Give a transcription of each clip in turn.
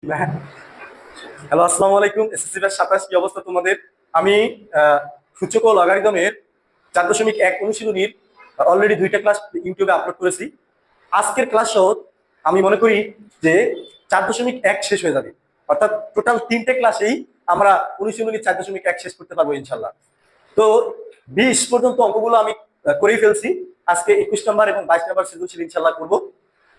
Hello, আসসালামু আলাইকুম। SSC batch 27 কি অবস্থা তোমাদের? আমি সূচক ও লগারিদমের 4.1 অনুশীলনীর অলরেডি 2টা ক্লাস ইউটিউবে আপলোড করেছি। আজকের ক্লাস সহ আমি মনে করি যে 4.1 শেষ হয়ে যাবে, অর্থাৎ টোটাল 3টে ক্লাসেই আমরা অনুশীলনী 4.1 শেষ করতে পারবো ইনশাল্লাহ। তো 20 পর্যন্ত অঙ্কগুলো আমি করেই ফেলছি। আজকে 21 নম্বর এবং 22 নম্বর সৃজনশীল ইনশাল্লাহ করবো।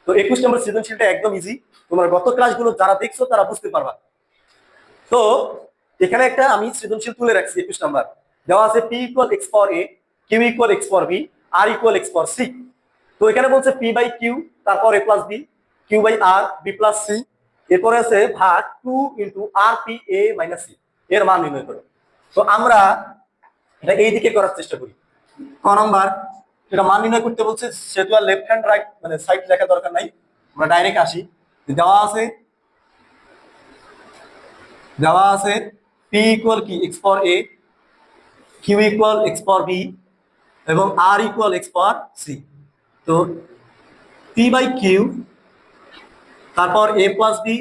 তো 21 নম্বর সৃজনশীলটা একদম ইজি, তোমার গত ক্লাসগুলো যারা দেখছো তারা বুঝতে পারবা। তো এখানে একটা আমি সৃজনশীল তুলে রাখছি। 21 নাম্বার দেওয়া আছে p equal x power a, q equal x power b, r equal x power c. তো এখানে বলছে পি বাই কিউ, তারপর a plus b, q by R, b plus c, এরপরে আছে ভাগ 2 into r p a minus c, এর মান নির্ণয় করো। তো আমরা এটা এই দিকে করার চেষ্টা করি। ক নাম্বার, এটা মান নির্ণয় করতে বলছে, সেহেতু আর লেফট হ্যান্ড রাইট মানে সাইড লেখা দরকার নাই, আমরা ডাইরেক্ট আসি। দেওয়া আছে পি ইকুয়াল কি x power a, q equal x power B এবং আর ইকুয়াল এক্স পাওয়ার সি। তো পি বাই কিউ, তারপর a plus b,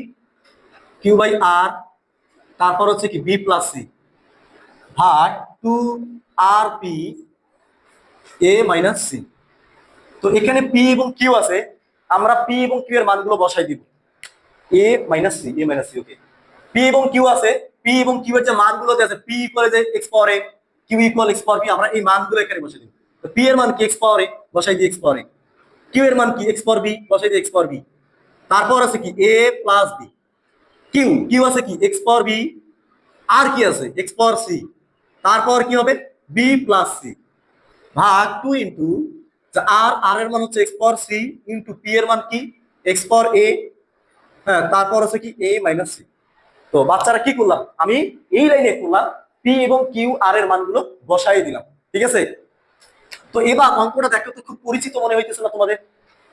q by আর, তারপর হচ্ছে কি বি প্লাস সি, ভাগ 2 আর পি এ মাইনাস সি। তো এখানে পি এবং কিউ আছে, আমরা পি এবং কিউ এর মানগুলো বসাই দিব। এ মাইনাস সি, এ মাইনাস সি, ওকে। পি এবং কিউ আছে, পি এবং কিউ এর যে মানগুলো আছে, পি ইকুয়াল যে x power a, q equal x power B, আমরা এই মানগুলো এখানে বসাই দিব। তো পি এর মান কি এক্স পাওয়ার এ, বসাই দিই এক্স পাওয়ার এ। কিউ এর মান কি এক্স পাওয়ার বি, বসাই দিই এক্স পাওয়ার বি। তারপর আছে কি এ প্লাস বি, কিউ কিউ আছে কি এক্স পাওয়ার বি, আর কি আছে এক্স পাওয়ার সি, তারপর কি হবে বি প্লাস সি, ভাগ 2 ইন্টু আর, আর এর মান হচ্ছে X power C, into P এর মান কি এক্স পাওয়ার এ, হ্যাঁ, তারপর আছে কি এ মাইনাস সি। তো বাচ্চারা কি করলাম, আমি এই লাইনে করলাম, পি এবং কিউ আর এর মানগুলো বসাই দিলাম। ঠিক আছে। তো এবার অঙ্কটা দেখো তো খুব পরিচিত মনে হইতেছে না তোমাদের?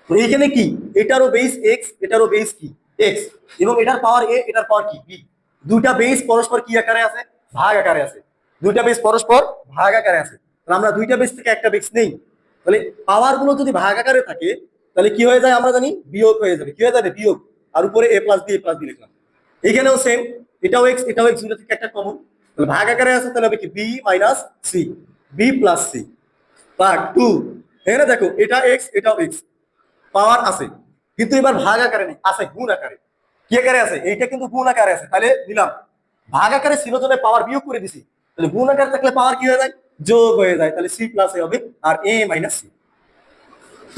তো এইখানে কি এটারও বেস এক্স, এটারও বেস কি এক্স, এবং এটার পাওয়ার এ, এটার পাওয়ার কি বি। দুইটা বেস পরস্পর কি আকারে আছে, ভাগ আকারে আছে। দুইটা বেস পরস্পর ভাগ আকারে আছে, তাহলে আমরা দুইটা বেস থেকে একটা বেস নেই। তাহলে পাওয়ার গুলো যদি ভাগ আকারে থাকে, তাহলে কি হয়ে যায় আমরা জানি, বিয়োগ হয়ে যাবে। কি হয়ে যাবে, বিয়োগ। আর উপরে এ plus B, a plus B লিখলাম। এখানেও সেম, এটাও এক্স, এটাও এক্স, দুটো থেকে একটা কমন, তাহলে ভাগ আকারে আছে, তাহলে হবে কি b minus C, b plus c, ভাগ 2। এখানে দেখো এটা এক্স, এটাও এক্স, পাওয়ার আছে, কিন্তু এবার ভাগ আকারে নেই, আছে গুণ আকারে। কি আকারে আছে, এইটা কিন্তু গুণ আকারে আছে, তাহলে নিলাম। ভাগ আকারে ছিল জন্য পাওয়ার বিয়োগ করে দিছি, তাহলে গুণ আকারে থাকলে পাওয়ার কি হয়ে যায়, যোগ হয়ে যায়, তাহলে সি প্লাস এ হবে আর এ মাইনাস সি।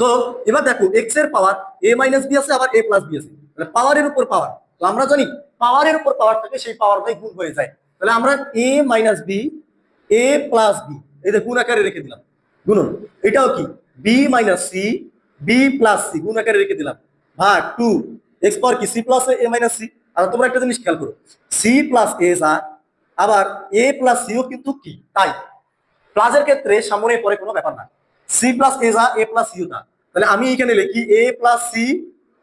তো এবার দেখো এক্স এর পাওয়ার এ মাইনাস বি আছে, আবার এ প্লাস বি আছে, তাহলে পাওয়ারের উপর পাওয়ার। তো আমরা জানি পাওয়ারের উপর পাওয়ার থাকে, সেই পাওয়ার বাই গুণ হয়ে যায়। তাহলে আমরা a minus b, a plus b, এই যে গুণ আকারে রেখে দিলাম, গুণন। এটাও কি b minus C, b plus c, গুণ আকারে রেখে দিলাম, ভাগ 2 এক্স পাওয়ার কি c plus a minus c. আর তোমরা একটা জিনিস খেয়াল করো, সি প্লাস এ যা, আবার এ প্লাস সিও কিন্তু কি তাই। প্লাসের ক্ষেত্রে সামনে পরে কোনো ব্যাপার না, সি প্লাস এ যা, এ প্লাস সিও তা। তাহলে আমি এখানে লিখি এ প্লাস সি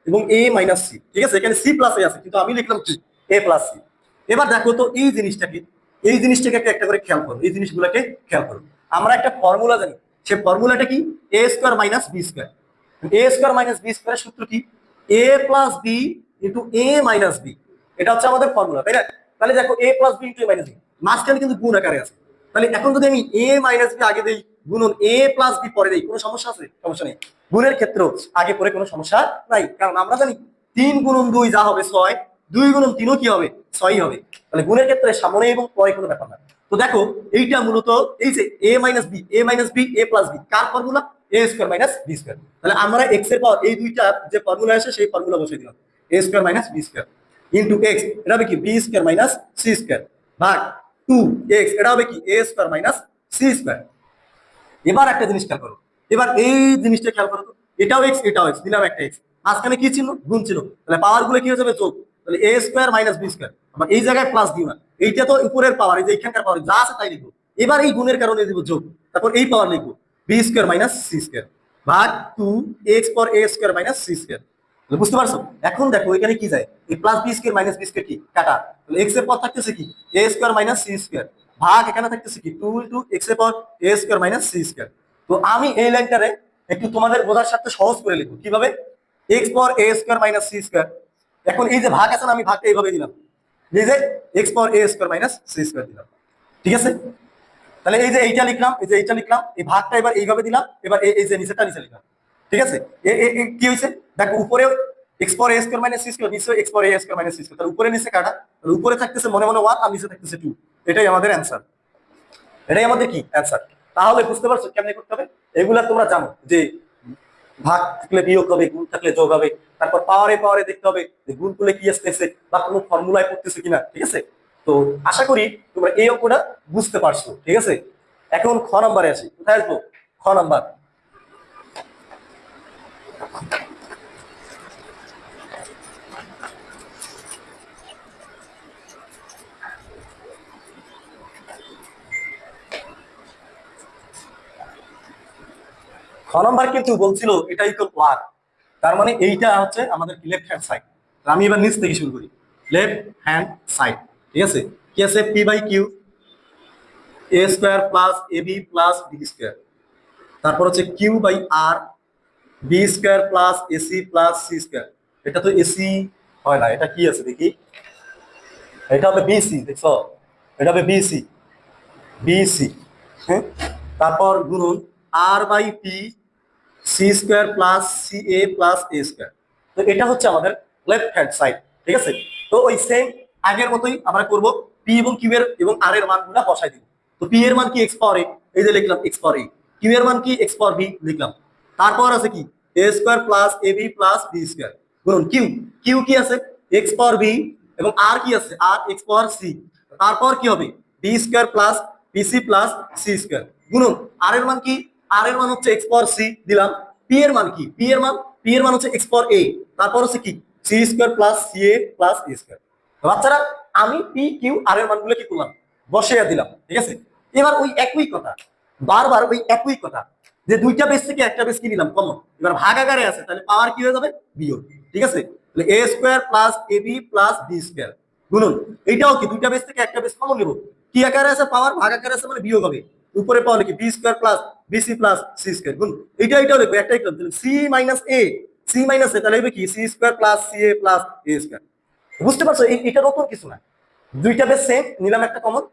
এবং এ মাইনাস সি। ঠিক আছে, এখানে সি প্লাস এ আছে, কিন্তু আমি লিখলাম কি এ প্লাস সি। এবার দেখো তো এই জিনিসটাকে একটা করে খেয়াল করো, এই জিনিসগুলোকে খেয়াল করো। আমরা একটা ফর্মুলা জানি, সে ফর্মুলাটা কি এ স্কোয়ার মাইনাস বি স্কোয়ার। এ স্কোয়ার মাইনাস বি স্কোয়ারের সূত্র কি এ প্লাস বি ইন্টু এ মাইনাস বি। এটা হচ্ছে আমাদের ফর্মুলা, তাই না? তাহলে দেখো এ প্লাস বি ইন্টু এ মাইনাস বি, মাঝখানে কিন্তু গুণ আকারে আছে। তাহলে এখন যদি আমি এ মাইনাস বি আগে দেই, গুণন এ প্লাস বি পরে দেই, কোনো সমস্যা আছে? সমস্যা নেই। গুণের ক্ষেত্রেও আগে পরে কোনো সমস্যা নাই, কারণ আমরা জানি 3 গুণন 2 যা হবে 6, 2 গুণন 3ও কি হবে, 6ই হবে। তাহলে গুণের ক্ষেত্রে সামনে এবং পরে কোনো ব্যাপার না। তো দেখো এইটা মূলত এই যে এ minus b, A minus b, a plus B, car formula, A square minus B square. তাহলে আমরা এক্স এর পাওয়ার এই দুইটা যে ফর্মুলা আসে সেই ফর্মুলা বসিয়ে দিলাম, a square minus B square into x, এটা হবে কি B square minus C square, ভাগ 2 এক্স, এটা হবে কি এ স্কোয়ার মাইনাস সি স্কোয়ার। এবার একটা জিনিস খেয়াল করো, এবার এই জিনিসটা খেয়াল করো তো, এটাও এক্স, এটাও এক্স, দিলাম একটা এক্স, মাঝখানে কি ছিল, গুণ ছিল, তাহলে পাওয়ার গুলো কি হয়ে যাবে, যোগ। তাহলে এ স্কোয়ার মাইনাস বি স্কোয়ার, আবার এই জায়গায় প্লাস দিও না, এইটা তো উপরের পাওয়ার, এই যে এখানকার পাওয়ার যা আছে তাই লিখবো। এবার এই গুণের কারণে দিব যোগ, তারপর এই পাওয়ার লিখবো B square minus C square, ভাগ 2 এক্স পর A square minus C square. বুঝতে পারছো? এখন দেখো এখানে কি যায়, এই plus B square minus B square কি কাটা, তাহলে এক্স এর পর থাকতেছে কি এ স্কোয়ার মাইনাস সি স্কোয়ার, ভাগ এখানে থাকতেছে কি 2 ইন্টু এক্স এর পর A square minus C square. তো আমি এই লাইনটারে একটু তোমাদের বোঝার সাথে সহজ করে লিখবো কিভাবে, এক্স পর A square minus C square, এখন এই যে ভাগ আছে না, আমি ভাগটা এইভাবে দিলাম, এই যে এক্স পাওয়ার এ স্কোয়ার মাইনাস সি স্কোয়ার দিলাম, ঠিক আছে। তাহলে এই যে এইটা লিখলাম, এই যে এইটা লিখলাম, এই ভাগটা এবার এইভাবে দিলাম, এবার এই যে নিচেটা নিচে লিখলাম, ঠিক আছে। কি হয়েছে দেখো, উপরে এক্স পাওয়ার এ স্কোয়ার মাইনাস সি স্কোয়ার, নিচে এক্স পাওয়ার এ স্কোয়ার মাইনাস সি স্কোয়ার, তাহলে উপরে নিচে কাটা, তাহলে উপরে থাকতেছে মনে মনে 1 আর নিচে থাকতেছে 2, এটাই আমাদের অ্যান্সার, এটাই আমাদের কি অ্যান্সার। তাহলে বুঝতে পারছো কেমনে করতে হবে, এগুলা তোমরা জানো যে ভাগ থাকলে বিয়োগ হবে, গুণ থাকলে যোগ হবে, তারপর পাওয়ারে পাওয়ারে দেখতে হবে যে গুণ করলে কি আসতেছে বা কোনো ফর্মুলায় পড়তেছে কিনা, ঠিক আছে। তো আশা করি তোমরা এই অঙ্কটা বুঝতে পারছো, ঠিক আছে। এখন খ নাম্বারে আসি, কোথায় আসবো, খ নাম্বার। খ নাম্বার কিন্তু বলছিল এটা ইকুয়াল ওয়ান, তার মানে এইটা হচ্ছে আমাদের লেফট হ্যান্ড সাইড। আমি এবার নিচ থেকে শুরু করি, লেফট হ্যান্ড সাইড, ঠিক আছে। কি আছে, P by Q A square plus A B plus B square, তারপর হচ্ছে Q by R B square plus AC plus C square. এটা তো এসি হয় না, এটা কি আছে দেখি, এটা হবে বিসি, দেখছো, এটা হবে বিসি, বিসি, হ্যাঁ। তারপর গুণন r by p c square plus C A plus A square. তো এটা হচ্ছে আমাদের লেফট হ্যান্ড সাইড, ঠিক আছে। তো ওই সেম আগের মতোই আমরা করব, পি এবং কিউ এর এবং আর এর মানগুলো বসাই দিব। তো পি এর মান কি এক্স পাওয়ার এ, এই যে লিখলাম এক্স পাওয়ার এ, কিউ এর মান কি এক্স পাওয়ার বি লিখলাম, তারপর আছে কি এ square plus A B plus B square গুণন কিউ, কিউ কি আছে এক্স পাওয়ার বি, এবং আর কি আছে আর এক্স পাওয়ার সি, তারপর কি হবে B square plus BC plus C square গুণন আর এর মান কি, আর এর মান হচ্ছে এক্স পাওয়ার সি দিলাম, পি এর মান কি, পি এর মান হচ্ছে এক্স পাওয়ার এ, তারপর হচ্ছে কি সি স্কোয়ার প্লাস সি এ প্লাস এ স্কোয়ার। বাচ্চারা আমি পি কিউ আর এর মানগুলো কি করলাম, বসিয়ে দিলাম, ঠিক আছে। এবার ওই একই কথা, বারবার ওই একই কথা, যে দুইটা বেস থেকে একটা বেস কি নিলাম কমন, এবার ভাগাকারে আছে, তাহলে পাওয়ার কি হয়ে যাবে বিয়োগ, ঠিক আছে। তাহলে এ square plus A B plus B square গুণন, এইটাও কি দুইটা বেস থেকে একটা বেস কমন নেব, কি আকারে আছে পাওয়ার, ভাগাকারে আছে মানে বিয়োগ হবে, উপরে পাওয়া কি B square plus BC plus C square গুণ, এটাও লিখবো একটাই করতে, C minus A, C minus A, তাহলে কি সি স্কোয়ার প্লাস সি এ প্লাস এ স্কোয়ার। বুঝতে পারছো এটা নতুন কিছু না, দুইটা বেস সেম নিলাম একটা কমন,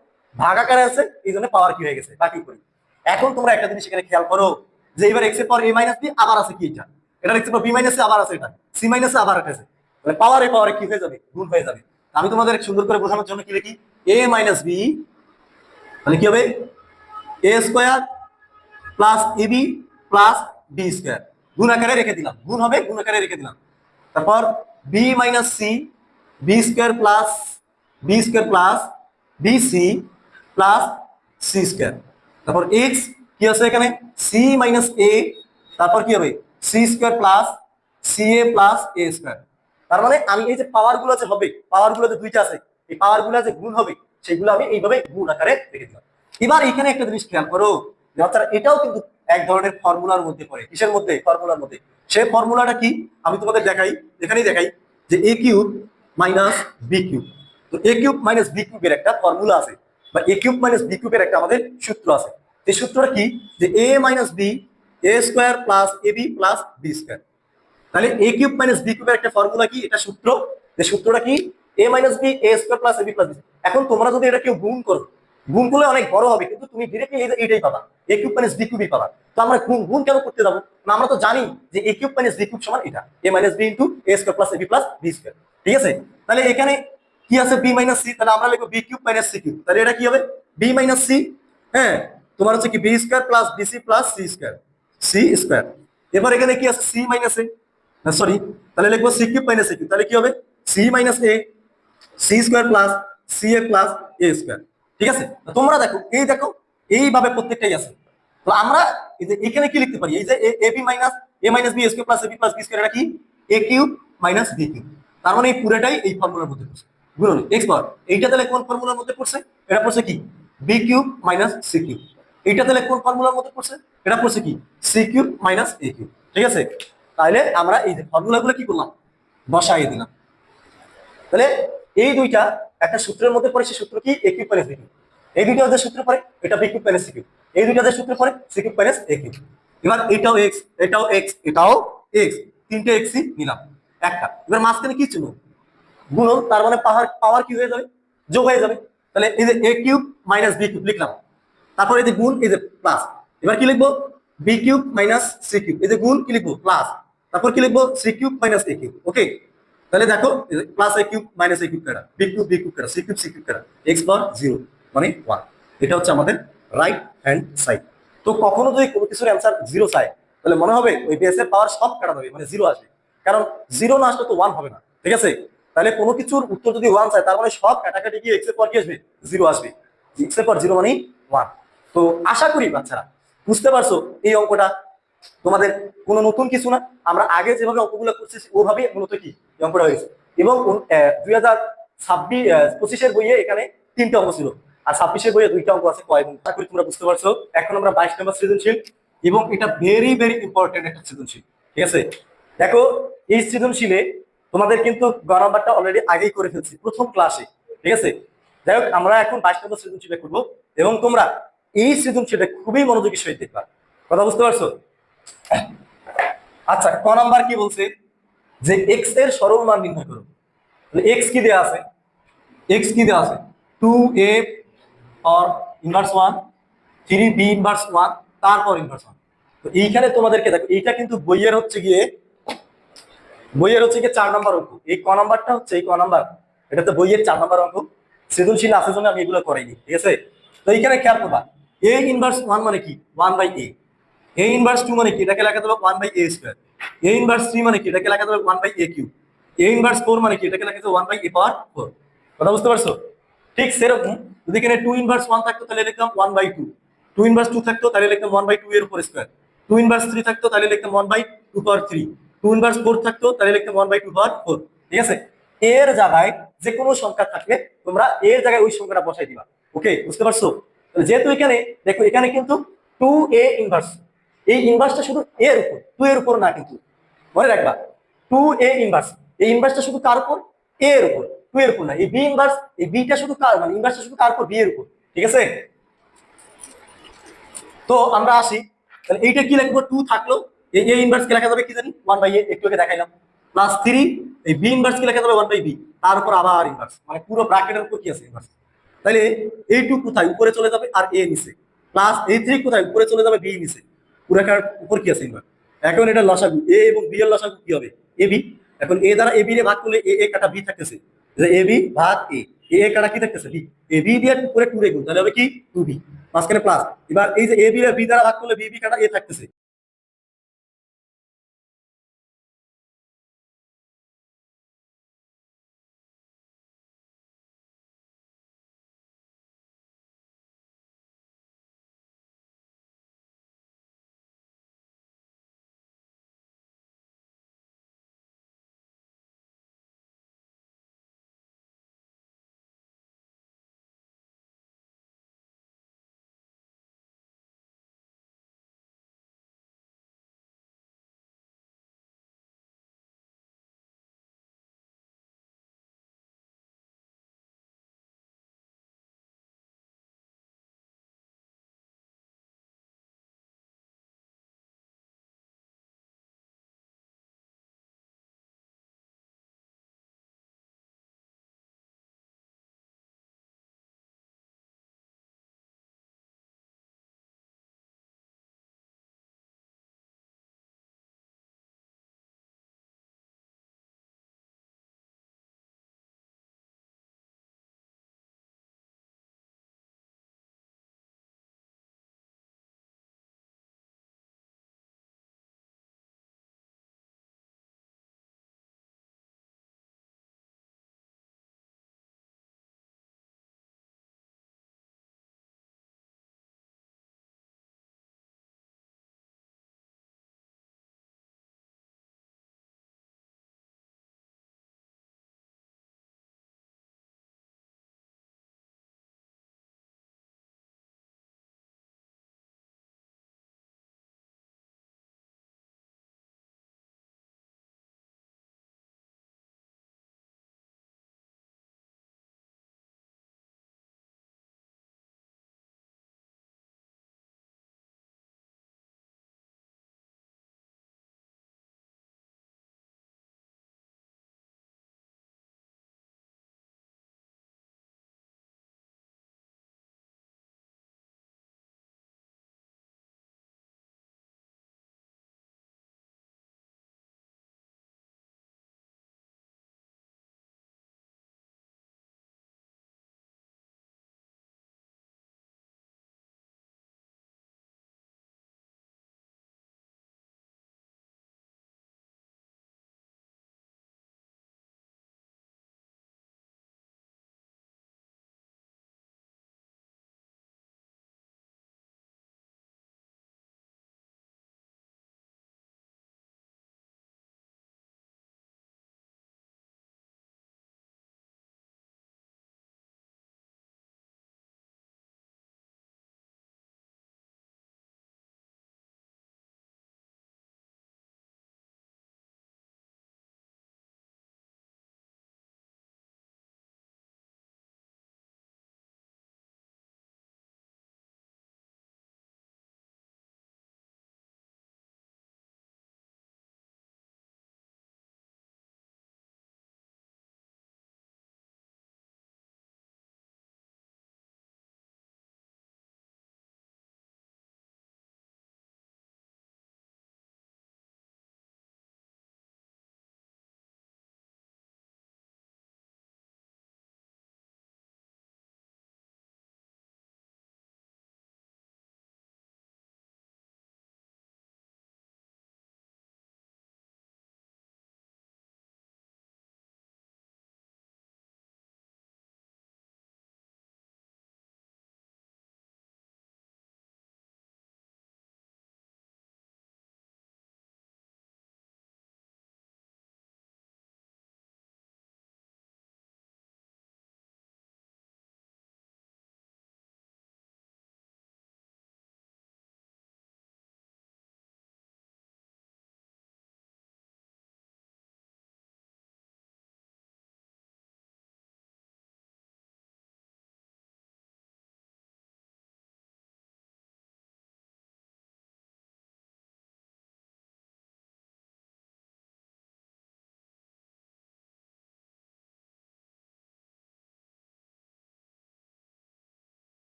ভাগাকারে আছে এই জন্য পাওয়ার কি হয়ে গেছে বাকি করি। এখন তোমরা একটা জিনিস এখানে খেয়াল করো, যে এবার এক্স এর পাওয়ার এ মাইনাস বি আবার আছে কি এটা, এটা এক্স এর পাওয়ার বি মাইনাস আবার আছে, এটা সি মাইনাস আবার আছে, মানে পাওয়ারে পাওয়ারে কি হয়ে যাবে গুণ হয়ে যাবে। আমি তোমাদের সুন্দর করে বোঝানোর জন্য কি লিখি এ মাইনাস বি, মানে কি হবে a square plus ab plus B square, গুণ আকারে রেখে দিলাম, গুণ হবে গুণ আকারে রেখে দিলাম, তারপর B minus C B square plus B C plus C square, তারপর এক্স কি আছে এখানে সি মাইনাস এ, তারপর কি হবে সি স্কোয়ার প্লাস সি এ প্লাস এ স্কোয়ার। তার মানে আমি এই যে পাওয়ার গুলো যে হবে, পাওয়ার গুলো যে দুইটা আছে, এই পাওয়ার গুলো যে গুণ হবে সেগুলো আমি এইভাবে গুণ আকারে রেখে দিলাম। এবার এখানে একটা জিনিস খেয়াল করো, বাচ্চারা এটাও কিন্তু এক ধরনের ফর্মুলার মধ্যে পড়ে, কিসের মধ্যে, ফর্মুলার মধ্যে। সেই ফর্মুলাটা কি আমি তোমাদের দেখাই, এখানেই দেখাই, যে এ কিউব মাইনাস বি কিউব। তো এ কিউব মাইনাস বি কিউবের একটা ফর্মুলা আছে, বা এ কিউব মাইনাস বি কিউবের একটা আমাদের সূত্র আছে। এই সূত্রটা কি, যে এ minus b A square plus A B plus B square. তাহলে এ কিউব মাইনাস বি কিউবের একটা ফর্মুলা কি, এটা সূত্র, যে সূত্রটা কি এ minus b A square plus A B plus B. এখন তোমরা যদি এটা কেউ গুণ করো, গুণ করলে অনেক বড় হবে, কিন্তু তুমি ডিরেক্টলি এইটাই পাবা, এ কিউব মাইনাস বি কিউবই পাবা। তো আমরা গুণ গুণ কেন করতে যাবো না, আমরা তো জানি যে এ কিউব মাইনাস বি কিউব সমান এটা এ minus B into A square plus A B plus B square, ঠিক আছে। তাহলে এখানে কি আছে বি মাইনাস সি, তাহলে আমরা লিখবো B cube minus C cube, তাহলে এটা কি হবে বি মাইনাস সি, হ্যাঁ, তোমার হচ্ছে কি B square plus BC plus C square, C square. এবার এখানে কি আছে সি মাইনাস এ, সরি, তাহলে লিখবো C cube minus A cube, তাহলে কি হবে C minus A C square plus C A plus A square, ঠিক আছে। তোমরা দেখো এইভাবে প্রত্যেকটাই আছে। তো আমরা এই যে এখানে কি লিখতে পারি, এই যে A B minus A minus B square plus A B plus B square, এটা কি A cube minus B cube. তার মানে এই পুরোটাই এই ফর্মুলার মধ্যে পড়ছে, বুঝুন এক্স পাওয়ার। এইটা তাহলে কোন ফর্মুলার মধ্যে পড়ছে, এটা পড়ছে কি B cube minus C cube. এইটা তাহলে কোন ফর্মুলার মধ্যে পড়ছে, এটা পড়ছে কি C cube minus A cube, ঠিক আছে। তাহলে আমরা এই যে ফর্মুলাগুলো কি করলাম, বসাই দিলাম। তাহলে এই দুইটা একটা সূত্রের মধ্যে পড়ে, সেই সূত্র কি A cube minus B cube. এই দুইটা যে সূত্র পড়ে এটা B cube minus C cube, এই দুইটা যে সূত্র পড়ে C cube minus A cube. এবার এটাও এক্স এটাও এক্স এটাও এক্স, তিনটে এক্সই নিলাম একটা। এবার মাঝখানে কি ছিল গুণন, তার মানে পাওয়ার পাওয়ার কি হয়ে যাবে, যোগ হয়ে যাবে। তাহলে এই যে এ কিউব মাইনাস বি কিউব লিখলাম, তারপর এই যে গুণ, এই যে প্লাস। এবার কি লিখবো, B cube minus C cube, এই যে গুণ কি লিখবো প্লাস, তারপর কি লিখবো C cube minus A cube. Okay, তাহলে দেখো plus A cube minus A cube কাটা, বি কিউব কাটা, সি কিউব কাটা, এক্স পাওয়ার 0 মানে 1। এটা হচ্ছে আমাদের রাইট হ্যান্ড সাইড। তো কখনো যদি কোনো কিছুর অ্যান্সার 0 চায়, তাহলে মনে হবে ওই বেসের পাওয়ার সব কাটা যাবে, মানে 0 আসবে। কারণ 0 না আসলে তো 1 হবে না, ঠিক আছে? তাহলে কোনো কিছুর উত্তর যদি 1 চায়, তার মানে সব কাটাকাটি গিয়ে এক্স এর পর কি আসবে, 0 আসবে। এক্স এর পর 0 মানে 1। তো আশা করি বাচ্চারা বুঝতে পারছো এই অঙ্কটা তোমাদের কোনো নতুন কিছু না। আমরা আগে যেভাবে অঙ্কগুলো করছি ওভাবেই মূলত কি এই অঙ্কটা হয়েছে। এবং 2025-এর বইয়ে এখানে 3টে অঙ্ক ছিল, আর 26-এর বইয়ে 2টা অঙ্ক আছে। কয় আশা করি তোমরা বুঝতে পারছো। এখন আমরা 22 নম্বর সৃজনশীল, এবং এটা ভেরি ভেরি ইম্পর্টেন্ট একটা সৃজনশীল, ঠিক আছে? দেখো এই সৃজনশীলে তোমাদের কিন্তু গ নাম্বারটা অলরেডি আগেই করে ফেলছি প্রথম ক্লাসে, ঠিক আছে? যাই হোক, আমরা এখন 22 নম্বর সৃজনশীলে করবো, এবং তোমরা এই সৃজনশীলটা খুবই মনোযোগী সহিত দেখবা। কথা বুঝতে পারছো? আচ্ছা, ক নাম্বার কি বলছে, যে এক্স এর সরল মান নির্ণয় করো। এক্স কি দেওয়া আছে, এক্স কি দেওয়া আছে, 2a or inverse 1, 3b inverse 1, তারপর ইনভার্স 1। তো এইখানে তোমাদেরকে দেখো, এইটা কিন্তু বইয়ের হচ্ছে গিয়ে 4 নাম্বার অঙ্ক। এই ক নাম্বারটা হচ্ছে, এই ক নাম্বার এটা তো বইয়ের 4 নাম্বার অঙ্ক। সৃজনশীল আছে জন্য আমি এগুলো করাইনি, ঠিক আছে? তো এইখানে খেয়াল করবা, এ ইনভার্স 1 মানে কি, 1/a। এ ইনভার্স 2 মানে কি, এটাকে লেখা যাবে 1/a স্কয়ার। এ ইনভার্স 3 মানে কি, এটাকে লেখা যাবে 1/a কিউব। এ ইনভার্স 4 মানে কি, এটাকে লেখা যাবে 1/a পাওয়ার 4। কথা বুঝতে পারছো? ঠিক সেরকম যদি এখানে 2 ইনভার্স 1 থাকতো তাহলে লিখতাম 1/2, 2 ইনভার্স 2 থাকতো তাহলে লিখতাম 1/2 এর উপর স্কয়ার, 2 ইনভার্স 3 থাকতো তাহলে লিখতাম 1/2 পাওয়ার 3, 2 ইনভার্স 4 থাকতো তাহলে লিখতাম 1/2 পাওয়ার 4। ঠিক আছে? এর জায়গায় যে কোনো সংখ্যা থাকলে তোমরা এর জায়গায় ওই সংখ্যাটা বসাই দিবা। ওকে, বুঝতে পারছো? যেহেতু এখানে দেখো, এখানে কিন্তু 2a ইনভার্স, এই ইনভার্সটা শুধু এর উপর, 2 এর উপর না, কিন্তু মনে রাখবা 2a ইনভার্স, এই ইনভার্সটা শুধু কার উপর, a এর উপর, 2 এর উপর না। এই b ইনভার্স, এই bটা শুধু কার, মানে ইনভার্সটা শুধু কার উপর, b এর উপর। ঠিক আছে? তো আমরা আসি, তাহলে এইটা কি লিখবো, 2 থাকলো, এই a ইনভার্স কি লেখা যাবে কি জানি, 1/a, একটু আগে দেখাইলাম, প্লাস 3, এই b ইনভার্স কি লেখা যাবে, 1/b, তার উপর আবার ইনভার্স, মানে পুরো ব্র্যাকেটের উপর কি আছে, ইনভার্স। তাহলে এই 2 কোথায়, উপরে চলে যাবে, আর a নিচে, প্লাস এই 3 কোথায়, উপরে চলে যাবে, b নিচে, পুরোটার উপর কি আছে, ইনভার্স। এখন এটা লসাগু, a এবং b এর লসাগু কি হবে, ab। এখন a দ্বারা ab রে ভাগ করলে a কাটা b থাকতেছে, ab ভাগ a কাটা কি থাকতেছে, b, ab দিয়ে উপরে 2 রে গুণ, তাহলে হবে কি 2b, মাঝখানে প্লাস। এবার এই যে ab রে b দ্বারা ভাগ করলে b কাটা a থাকতেছে,